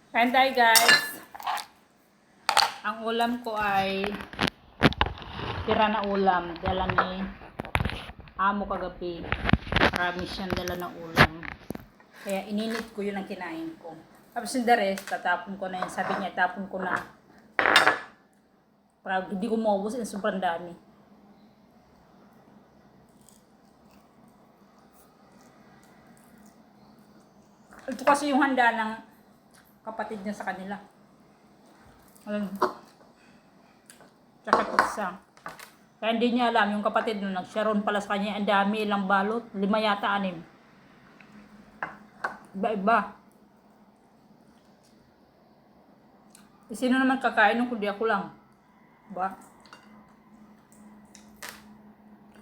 Kain tayo guys. Ang ulam ko ay tira na ulam. Dala ni amo kagabi. Marami siyang dala na ulam. Kaya ininit ko yun ang kinain ko. Tapos yung the rest, tatapon ko na yun. Sabi niya, tapon ko na. Para hindi ko maubos yung sobrang dami. Ito kasi yung handa ng kapatid niya sa kanila. Alam. Tsaka pizza. Kaya hindi niya alam, yung kapatid nung nag-sharon pala sa kanya, ang dami, ilang balot, 5 yata, 6. Iba-iba. E sino naman kakain nung kundi ako lang? Ba?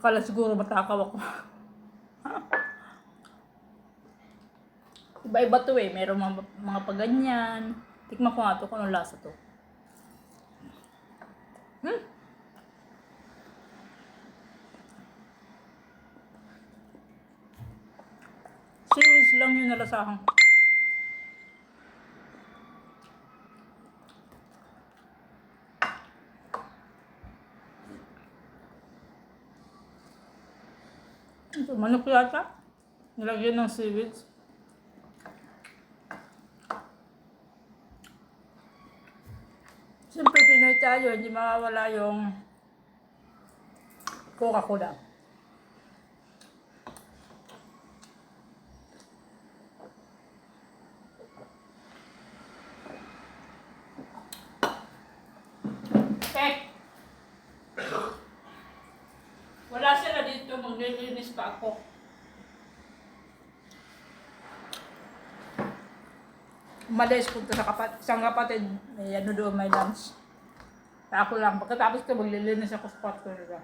Kala siguro matakaw ako. Iba-iba to eh. Meron mga paganyan. Tikman ko nga to kung anong lasa to. Serious lang yung nalasahan. Ito, manok yata. Nilagyan ng seaweeds. Siyempre, Pinoy tayo. Hindi mawawala yung Coca-Cola. Wala sila dito, maglilinis pa ako. Umalis punta sa isang kapatid, may ano doon, may lunch. Ako lang, pagkatapos ko maglilinis ako sa kwarto nila.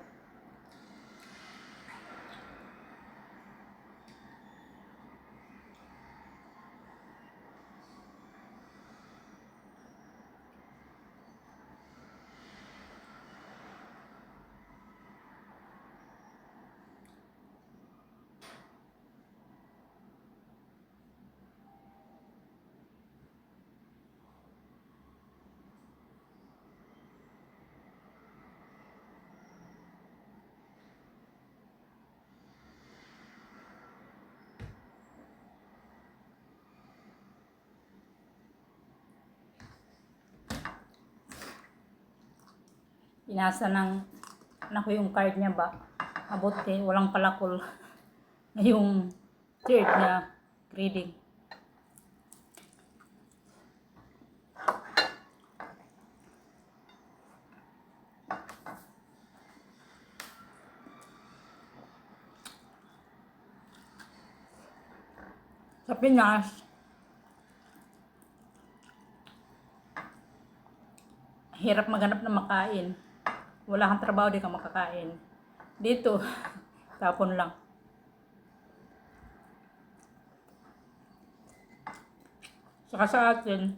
Pinasa ng anak ko yung card niya ba? Abot eh, walang palakol. Yung third na grading. Sa Pinas, hirap maghanap ng makain. Wala kang trabaho, di ka makakain. Dito, tapon lang. Saka sa atin,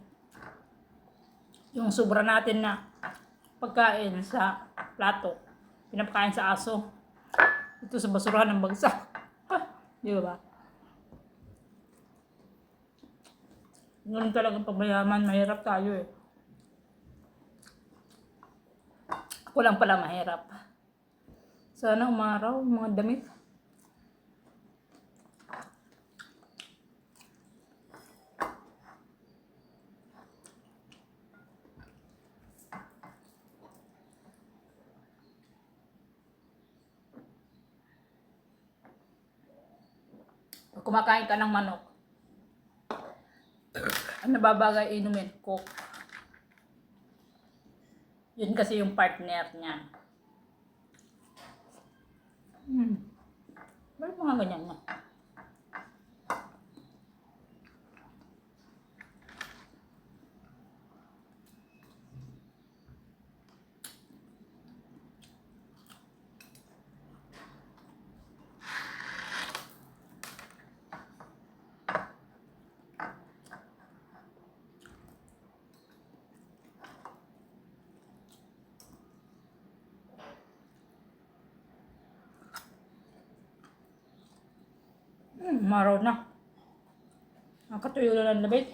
yung sobra natin na pagkain sa plato, pinapakain sa aso. Ito sa basurahan ng bagsak. Di ba? Ganun talagang pagmayaman, mahirap tayo eh. Ako lang pala mahirap. Sana umaraw, mga damit. Pag kumakain ka ng manok, ang nababagay inumin, Coke. Yun kasi yung partner niya. Bakit mga ganyan nga? Maraw na. Nakatuyo na ng labit.